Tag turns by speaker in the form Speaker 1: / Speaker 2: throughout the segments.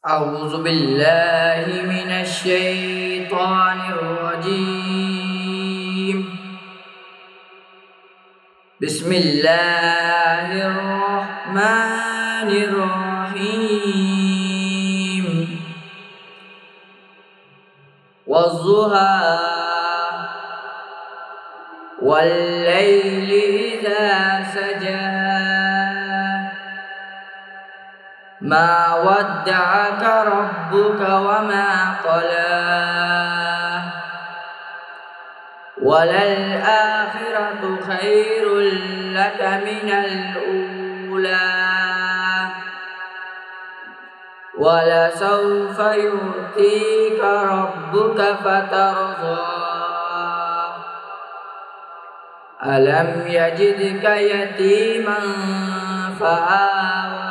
Speaker 1: أعوذ بالله من الشيطان الرجيم. بسم الله الرحمن الرحيم. والضحى والليل إذا سجى ما ودعك ربك وما قلى وللآخرة خير لك من الأولى ولسوف يؤتيك ربك فترضى ألم يجدك يتيما فآوى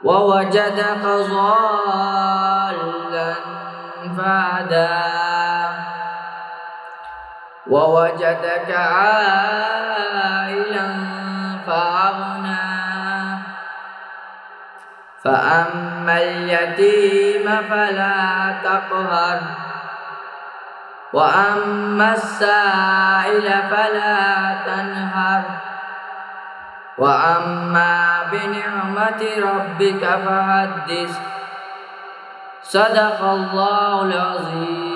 Speaker 1: ووجدك ضالا فهدى ووجدك عائلا فأغنى فأما اليتيم فلا تقهر وأما السائل فلا تنهر وأما بنعمة ربك فحدث. صدق الله العظيم.